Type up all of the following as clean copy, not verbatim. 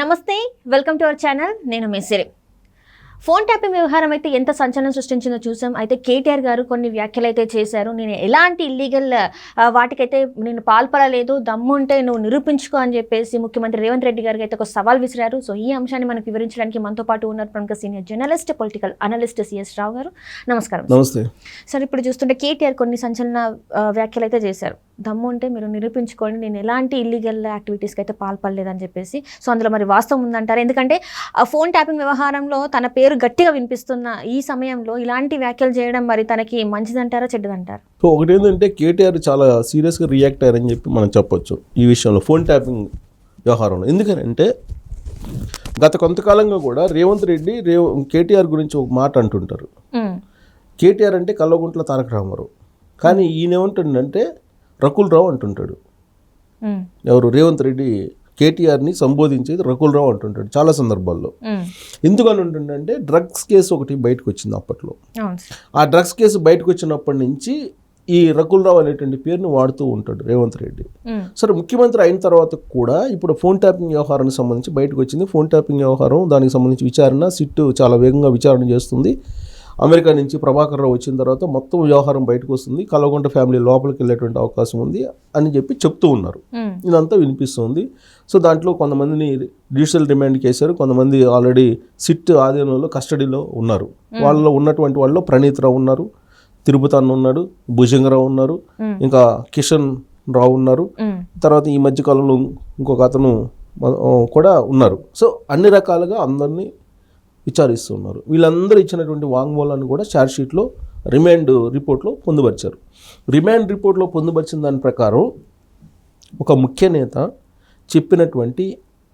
నమస్తే, welcome to our channel. నేను మెస్సిరి. Phone tapping వ్యవహారం అయితే ఎంత సంచలనం సృష్టించిందో చూసాం. అయితే కేటీఆర్ గారు కొన్ని వ్యాఖ్యలు అయితే చేశారు. నేను ఎలాంటి ఇల్లీగల్ వాటికైతే నేను పాల్పడలేదు, దమ్ముంటే నువ్వు నిరూపించుకో అని చెప్పేసి ముఖ్యమంత్రి రేవంత్ రెడ్డి గారికి అయితే ఒక సవాల్ విసిరారు. సో ఈ అంశాన్ని మనకు వివరించడానికి మనతో పాటు ఉన్నారు ప్రముఖ senior journalist, political analyst CS Rao గారు. నమస్కారం. నమస్తే సార్. ఇప్పుడు చూస్తుంటే కేటీఆర్ కొన్ని సంచలన వ్యాఖ్యలు అయితే చేశారు. దమ్ము ఉంటే మీరు నిరూపించుకోండి, నేను ఎలాంటి ఇల్లీగల్ యాక్టివిటీస్కి అయితే పాల్పడలేదని చెప్పేసి. సో అందులో మరి వాస్తవం ఉందంటారు? ఎందుకంటే ఆ ఫోన్ ట్యాపింగ్ వ్యవహారంలో తన పేరు గట్టిగా వినిపిస్తున్న ఈ సమయంలో ఇలాంటి వ్యాఖ్యలు చేయడం మరి తనకి మంచిదంటారా చెడ్డదంటారా? సో ఒకటి ఏంటంటే కేటీఆర్ చాలా సీరియస్గా రియాక్ట్ అయ్యారని చెప్పి మనం చెప్పొచ్చు ఈ విషయంలో, ఫోన్ ట్యాపింగ్ వ్యవహారంలో. ఎందుకంటే గత కొంతకాలంగా కూడా రేవంత్ రెడ్డి కేటీఆర్ గురించి ఒక మాట అంటుంటారు. కేటీఆర్ అంటే కల్వకుంట్ల తారక రామారావు, కానీ ఈయన ఏమంటుండంటే రకుల్ రావు అంటుంటాడు. ఎవరు? రేవంత్ రెడ్డి కేటీఆర్ని సంబోధించేది రకుల్ రావు అంటుంటాడు చాలా సందర్భాల్లో. ఎందుకని ఉంటుందంటే డ్రగ్స్ కేసు ఒకటి బయటకు వచ్చింది అప్పట్లో. ఆ డ్రగ్స్ కేసు బయటకు వచ్చినప్పటి నుంచి ఈ రకుల్ రావు అనేటువంటి పేరుని వాడుతూ ఉంటాడు రేవంత్ రెడ్డి. సరే, ముఖ్యమంత్రి అయిన తర్వాత కూడా ఇప్పుడు ఫోన్ ట్యాపింగ్ వ్యవహారానికి సంబంధించి బయటకు వచ్చింది. ఫోన్ ట్యాపింగ్ వ్యవహారం, దానికి సంబంధించి విచారణ సిట్ చాలా వేగంగా విచారణ చేస్తుంది. అమెరికా నుంచి ప్రభాకర్ రావు వచ్చిన తర్వాత మొత్తం వ్యవహారం బయటకు వస్తుంది, కల్వకుంట్ల ఫ్యామిలీ లోపలికి వెళ్ళేటువంటి అవకాశం ఉంది అని చెప్పి చెప్తూ ఉన్నారు. ఇదంతా వినిపిస్తుంది. సో దాంట్లో కొంతమందిని జ్యుడిషియల్ రిమాండ్కి వేశారు, కొంతమంది ఆల్రెడీ సిట్ ఆధీనంలో కస్టడీలో ఉన్నారు. వాళ్ళలో ఉన్నటువంటి వాళ్ళు ప్రణీత్ రావు ఉన్నారు, తిరుపతి అన్న ఉన్నాడు, భుజంగరావు ఉన్నారు, ఇంకా కిషన్ రావు ఉన్నారు, తర్వాత ఈ మధ్యకాలంలో ఇంకొక అతను కూడా ఉన్నారు. సో అన్ని రకాలుగా అందరినీ విచారిస్తున్నారు. వీళ్ళందరూ ఇచ్చినటువంటి వాంగ్మూలాన్ని కూడా ఛార్జ్షీట్లో రిమాండ్ రిపోర్ట్లో పొందుపరిచారు. రిమాండ్ రిపోర్ట్లో పొందుపరిచిన దాని ప్రకారం ఒక ముఖ్య నేత చెప్పినటువంటి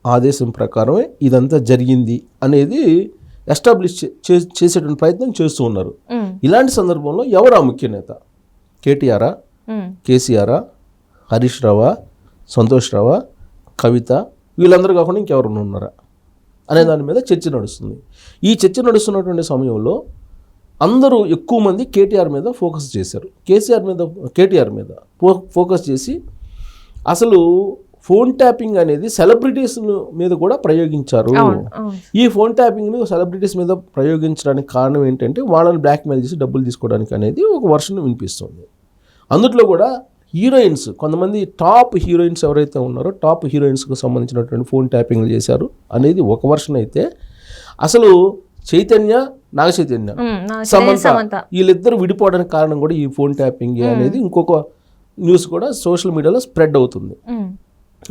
ఆదేశం ప్రకారమే ఇదంతా జరిగింది అనేది ఎస్టాబ్లిష్ చేసేటువంటి ప్రయత్నం చేస్తూ ఉన్నారు. ఇలాంటి సందర్భంలో ఎవరు ఆ ముఖ్య నేత? కేటీఆరా, కేసీఆరా, హరీష్ రావా, సంతోష్ రావా, కవిత, వీళ్ళందరూ కాకుండా ఇంకెవరైనా ఉన్నారా అనే దాని మీద చర్చ నడుస్తుంది. ఈ చర్చ నడుస్తున్నటువంటి సమయంలో అందరూ ఎక్కువ మంది కేటీఆర్ మీద ఫోకస్ చేశారు. కేటీఆర్ మీద ఫోకస్ చేసి అసలు ఫోన్ ట్యాపింగ్ అనేది సెలబ్రిటీస్ మీద కూడా ప్రయోగించారు. ఈ ఫోన్ ట్యాపింగ్ని సెలబ్రిటీస్ మీద ప్రయోగించడానికి కారణం ఏంటంటే వాళ్ళని బ్లాక్మెయిల్ చేసి డబ్బులు తీసుకోవడానికి అనేది ఒక వర్షన్ వినిపిస్తుంది. అందులో కూడా హీరోయిన్స్, కొంతమంది టాప్ హీరోయిన్స్ ఎవరైతే ఉన్నారో టాప్ హీరోయిన్స్కి సంబంధించినటువంటి ఫోన్ ట్యాపింగ్లు చేశారు అనేది ఒక వర్షన్ అయితే, అసలు చైతన్య, నాగ చైతన్య, సమంత వీళ్ళిద్దరూ విడిపోవడానికి కారణం కూడా ఈ ఫోన్ ట్యాపింగ్ అనేది ఇంకొక న్యూస్ కూడా సోషల్ మీడియాలో స్ప్రెడ్ అవుతుంది.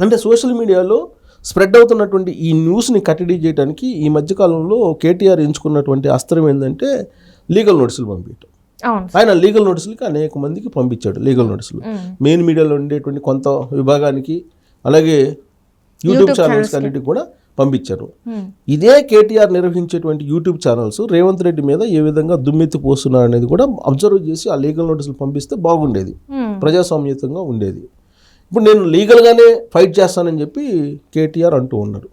అంటే సోషల్ మీడియాలో స్ప్రెడ్ అవుతున్నటువంటి ఈ న్యూస్ని కట్టడి చేయడానికి ఈ మధ్యకాలంలో కేటీఆర్ ఎంచుకున్నటువంటి అస్త్రం ఏంటంటే లీగల్ నోటీసులు పంపించడం. ఆయన లీగల్ నోటీసులకి అనేక మందికి పంపించాడు. లీగల్ నోటీసులు మెయిన్ మీడియాలో ఉండేటువంటి కొంత విభాగానికి, అలాగే యూట్యూబ్ ఛానల్స్ అన్నిటికి కూడా పంపించారు. ఇదే కేటీఆర్ నిర్వహించేటువంటి యూట్యూబ్ ఛానల్స్ రేవంత్ రెడ్డి మీద ఏ విధంగా దుమ్మెత్తి పోస్తున్నారు అనేది కూడా అబ్జర్వ్ చేసి ఆ లీగల్ నోటీసులు పంపిస్తే బాగుండేది, ప్రజాస్వామ్యతంగా ఉండేది. ఇప్పుడు నేను లీగల్గానే ఫైట్ చేస్తానని చెప్పి కేటీఆర్ అంటూ ఉన్నారు.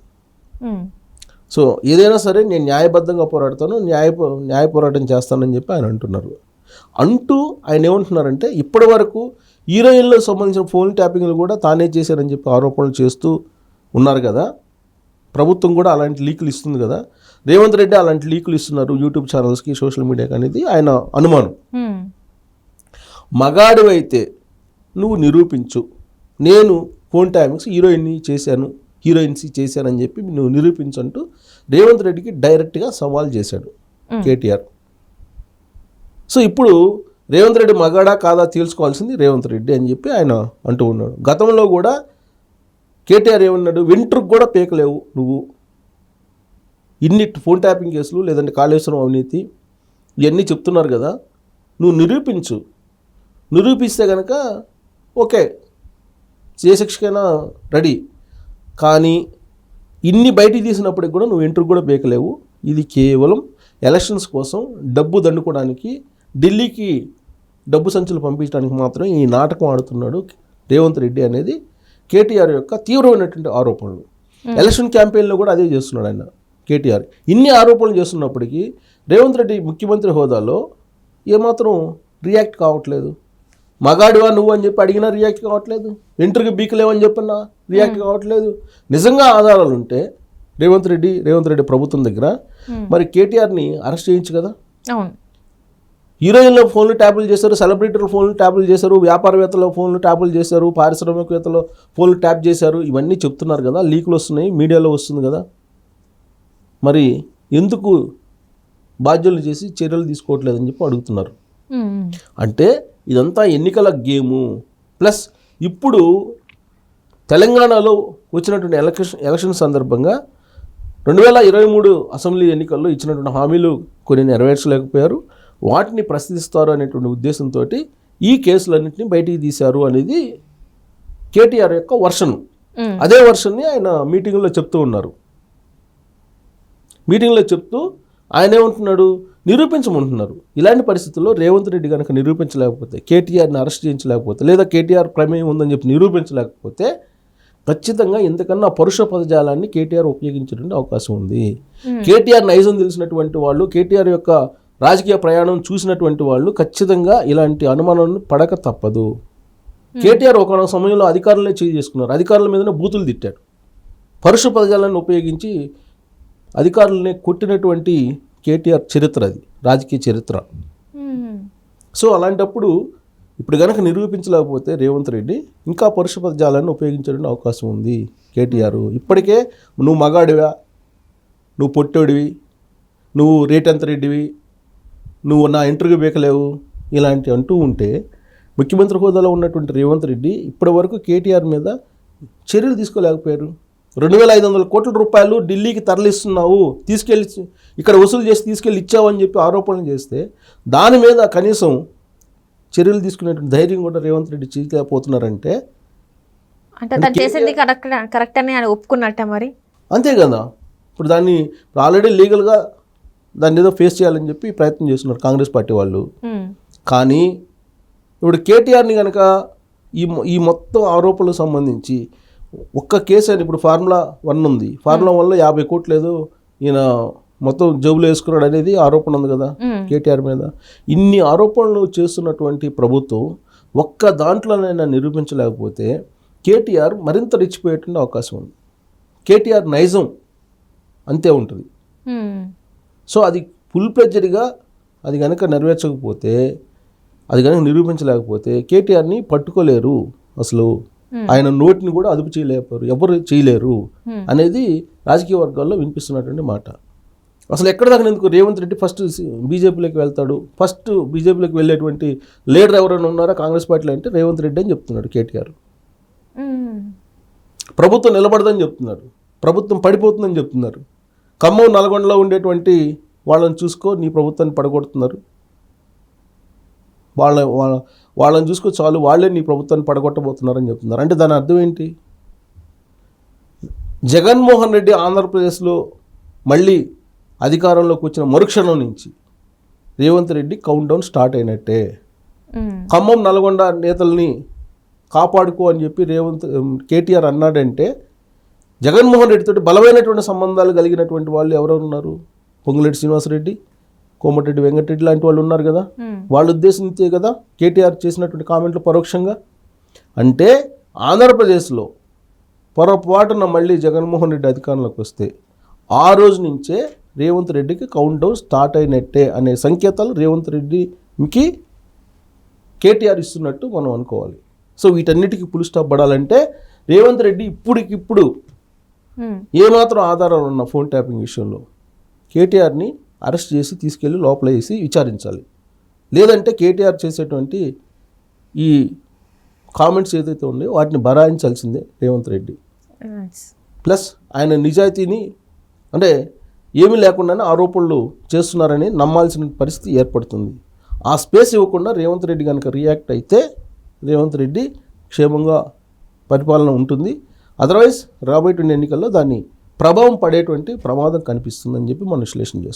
సో ఏదైనా సరే నేను న్యాయబద్ధంగా పోరాడతాను, న్యాయ పోరాటం చేస్తానని చెప్పి ఆయన అంటున్నారు. అంటూ ఆయన ఏమంటున్నారంటే ఇప్పటి వరకు హీరోయిన్లకు సంబంధించిన ఫోన్ ట్యాపింగ్లు కూడా తానే చేశారని చెప్పి ఆరోపణలు చేస్తూ ఉన్నారు కదా. ప్రభుత్వం కూడా అలాంటి లీకులు ఇస్తుంది కదా, రేవంత్ రెడ్డి అలాంటి లీకులు ఇస్తున్నారు యూట్యూబ్ ఛానల్స్కి, సోషల్ మీడియాకి అనేది ఆయన అనుమానం. మగాడివైతే నువ్వు నిరూపించు, నేను ఫోన్ ట్యాపింగ్స్ హీరోయిన్స్ చేశానని చెప్పి నువ్వు నిరూపించంటూ రేవంత్ రెడ్డికి డైరెక్ట్గా సవాల్ చేశాడు కేటీఆర్. సో ఇప్పుడు రేవంత్ రెడ్డి మగాడా కాదా తేల్చుకోవాల్సింది రేవంత్ రెడ్డి అని చెప్పి ఆయన అంటూ ఉన్నాడు. గతంలో కూడా కేటీఆర్ ఏమన్నాడు, వెంట్రుకు కూడా పీకలేవు నువ్వు, ఇన్ని ఫోన్ ట్యాపింగ్ కేసులు లేదంటే కాళేశ్వరం అవినీతి ఇవన్నీ చెప్తున్నారు కదా, నువ్వు నిరూపిస్తే కనుక ఓకే ఏ శిక్షకైనా రెడీ, కానీ ఇన్ని బయటికి తీసినప్పటికి కూడా నువ్వు వెంట్రుకు కూడా పీకలేవు, ఇది కేవలం ఎలక్షన్స్ కోసం డబ్బు దండుకోవడానికి, ఢిల్లీకి డబ్బు సంచులు పంపించడానికి మాత్రం ఈ నాటకం ఆడుతున్నాడు రేవంత్ రెడ్డి అనేది కేటీఆర్ యొక్క తీవ్రమైనటువంటి ఆరోపణలు. ఎలక్షన్ క్యాంపెయిన్లో కూడా అదే చేస్తున్నాడు ఆయన కేటీఆర్. ఇన్ని ఆరోపణలు చేస్తున్నప్పటికీ రేవంత్ రెడ్డి ముఖ్యమంత్రి హోదాలో ఏమాత్రం రియాక్ట్ కావట్లేదు. మగాడివా నువ్వు అని చెప్పి అడిగినా రియాక్ట్ కావట్లేదు, వెంట్రుకి బీకలేవని చెప్పినా రియాక్ట్ కావట్లేదు. నిజంగా ఆధారాలు ఉంటే రేవంత్ రెడ్డి ప్రభుత్వం దగ్గర, మరి కేటీఆర్ని అరెస్ట్ చేయించు కదా. అవును, హీరోయిన్ల ఫోన్లు ట్యాపులు చేశారు, సెలబ్రిటీల ఫోన్లు ట్యాపులు చేశారు, వ్యాపారవేత్తల ఫోన్లు ట్యాపులు చేశారు, పారిశ్రామికవేత్తల ఫోన్లు ట్యాప్ చేశారు, ఇవన్నీ చెప్తున్నారు కదా, లీకులు వస్తున్నాయి, మీడియాలో వస్తుంది కదా. మరి ఎందుకు బాధ్యులు చేసి చర్యలు తీసుకోవట్లేదని చెప్పి అడుగుతున్నారు. అంటే ఇదంతా ఎన్నికల గేము. ప్లస్ ఇప్పుడు తెలంగాణలో వచ్చినటువంటి ఎలక్షన్ సందర్భంగా 2023 అసెంబ్లీ ఎన్నికల్లో ఇచ్చినటువంటి హామీలు కొన్ని నెరవేర్చలేకపోయారు, వాటిని ప్రశ్నిస్తారు అనేటువంటి ఉద్దేశంతో ఈ కేసులన్నింటినీ బయటికి తీశారు అనేది కేటీఆర్ యొక్క వర్షన్. అదే వర్షన్ని ఆయన మీటింగ్లో చెప్తూ ఉన్నారు. మీటింగ్లో చెప్తూ ఆయన ఏమంటున్నాడు, నిరూపించమంటున్నారు. ఇలాంటి పరిస్థితుల్లో రేవంత్ రెడ్డి కనుక నిరూపించలేకపోతే, కేటీఆర్ని అరెస్ట్ చేయించలేకపోతే, లేదా కేటీఆర్ ప్రమేయం ఉందని చెప్పి నిరూపించలేకపోతే ఖచ్చితంగా ఇంతకన్నా పరుష పదజాలాన్ని కేటీఆర్ ఉపయోగించడానికి అవకాశం ఉంది. కేటీఆర్ నైజం తెలిసినటువంటి వాళ్ళు, కేటీఆర్ యొక్క రాజకీయ ప్రయాణం చూసినటువంటి వాళ్ళు ఖచ్చితంగా ఇలాంటి అనుమానాలను పడక తప్పదు. కేటీఆర్ ఒక సమయంలో అధికారులనే చేసుకున్నారు, అధికారుల మీదనే బూతులు తిట్టాడు, పరుష పదజాలాన్ని ఉపయోగించి అధికారులనే కొట్టినటువంటి కేటీఆర్ చరిత్ర, అది రాజకీయ చరిత్ర. సో అలాంటప్పుడు ఇప్పుడు కనుక నిరూపించలేకపోతే రేవంత్ రెడ్డి ఇంకా పరుష పదజాలాన్ని ఉపయోగించడానికి అవకాశం ఉంది. కేటీఆర్ ఇప్పటికే నువ్వు మగాడివా, నువ్వు పొట్టోడివి, నువ్వు రేటంత రెడ్డివి, నువ్వు నా ఇంటర్వ్యూ బేకలేవు, ఇలాంటి అంటూ ఉంటే ముఖ్యమంత్రి హోదాలో ఉన్నటువంటి రేవంత్ రెడ్డి ఇప్పటి వరకు కేటీఆర్ మీద చర్యలు తీసుకోలేకపోయారు. 2500 కోట్ల రూపాయలు ఢిల్లీకి తరలిస్తున్నావు, తీసుకెళ్ళి ఇక్కడ వసూలు చేసి తీసుకెళ్ళి ఇచ్చావు అని చెప్పి ఆరోపణలు చేస్తే దాని మీద కనీసం చర్యలు తీసుకునేటువంటి ధైర్యం కూడా రేవంత్ రెడ్డి చేయలేకపోతున్నారంటే అంటే తను చేసేది కరెక్ట్ అని ఆయన ఒప్పుకున్నట్ట మరి. అంతే కదా. ఇప్పుడు దాన్ని ఆల్రెడీ లీగల్గా దాన్ని ఏదో ఫేస్ చేయాలని చెప్పి ప్రయత్నం చేస్తున్నారు కాంగ్రెస్ పార్టీ వాళ్ళు. కానీ ఇప్పుడు కేటీఆర్ని కనుక ఈ మొత్తం ఆరోపణలకు సంబంధించి ఒక్క కేసు అని, ఇప్పుడు ఫార్ములా 1 ఉంది, ఫార్ములా 1లో 50 కోట్లు ఏదో ఈయన మొత్తం జేబులో వేసుకున్నాడు అనేది ఆరోపణ ఉంది కదా కేటీఆర్ మీద. ఇన్ని ఆరోపణలు చేస్తున్నటువంటి ప్రభుత్వం ఒక్క దాంట్లోనైనా నిరూపించలేకపోతే కేటీఆర్ మరింత రెచ్చిపోయేటువంటి అవకాశం ఉంది. కేటీఆర్ నైజం అంతే ఉంటుంది. సో అది ఫుల్ ప్లెడ్జెడ్గా అది కనుక నెరవేర్చకపోతే, అది కనుక నిరూపించలేకపోతే కేటీఆర్ని పట్టుకోలేరు, అసలు ఆయన నోటిని కూడా అదుపు చేయలేకపోయారు, ఎవరు చేయలేరు అనేది రాజకీయ వర్గాల్లో వినిపిస్తున్నటువంటి మాట. అసలు ఎక్కడ దాకా ఎందుకు రేవంత్ రెడ్డి ఫస్ట్ బీజేపీలోకి వెళ్తాడు, ఫస్ట్ బీజేపీలోకి వెళ్ళేటువంటి లీడర్ ఎవరైనా ఉన్నారా కాంగ్రెస్ పార్టీలో అంటే రేవంత్ రెడ్డి అని చెప్తున్నాడు కేటీఆర్. ప్రభుత్వం నిలబడదని చెప్తున్నారు, ప్రభుత్వం పడిపోతుందని చెప్తున్నారు. ఖమ్మం నల్గొండలో ఉండేటువంటి వాళ్ళని చూసుకో, నీ ప్రభుత్వాన్ని పడగొడుతున్నారు, వాళ్ళని చూసుకో చాలు, వాళ్ళే నీ ప్రభుత్వాన్ని పడగొట్టబోతున్నారని చెప్తున్నారు. అంటే దాని అర్థం ఏంటి? జగన్మోహన్ రెడ్డి ఆంధ్రప్రదేశ్లో మళ్ళీ అధికారంలోకి వచ్చిన మరుక్షణం నుంచి Revanth Reddy count down start అయినట్టే. ఖమ్మం నల్గొండ నేతల్ని కాపాడుకో అని చెప్పి కేటీఆర్ అన్నాడంటే జగన్మోహన్ రెడ్డితో బలమైనటువంటి సంబంధాలు కలిగినటువంటి వాళ్ళు ఎవరెవరు ఉన్నారు? పొంగులేటి శ్రీనివాసరెడ్డి, కోమటిరెడ్డి వెంకటరెడ్డి లాంటి వాళ్ళు ఉన్నారు కదా, వాళ్ళ ఉద్దేశంతో కదా కేటీఆర్ చేసినటువంటి కామెంట్లు పరోక్షంగా. అంటే ఆంధ్రప్రదేశ్లో పొరపాటున మళ్ళీ జగన్మోహన్ రెడ్డి అధికారంలోకి వస్తే ఆ రోజు నుంచే రేవంత్ రెడ్డికి కౌంట్ డౌన్ స్టార్ట్ అయినట్టే అనే సంకేతాలు రేవంత్ రెడ్డికి కేటీఆర్ ఇస్తున్నట్టు మనం అనుకోవాలి. సో వీటన్నిటికీ ఫుల్ స్టాప్ పడాలంటే రేవంత్ రెడ్డి ఇప్పటికిప్పుడు ఏమాత్రం ఆధారాలు ఉన్న ఫోన్ ట్యాపింగ్ విషయంలో కేటీఆర్ని అరెస్ట్ చేసి తీసుకెళ్ళి లోపల వేసి విచారించాలి. లేదంటే కేటీఆర్ చేసేటువంటి ఈ కామెంట్స్ ఏదైతే ఉన్నాయో వాటిని బరాయించాల్సిందే రేవంత్ రెడ్డి. ప్లస్ ఆయన నిజాయితీని, అంటే ఏమీ లేకుండానే ఆరోపణలు చేస్తున్నారని నమ్మాల్సిన పరిస్థితి ఏర్పడుతుంది. ఆ స్పేస్ ఇవ్వకుండా రేవంత్ రెడ్డి కనుక రియాక్ట్ అయితే రేవంత్ రెడ్డి క్షేమంగా పరిపాలన ఉంటుంది. అదర్వైజ్ రాబోయేటువంటి ఎన్నికల్లో దాన్ని ప్రభావం పడేటువంటి ప్రమాదం కనిపిస్తుందని చెప్పి మనం విశ్లేషణ చేసుకోవాలి.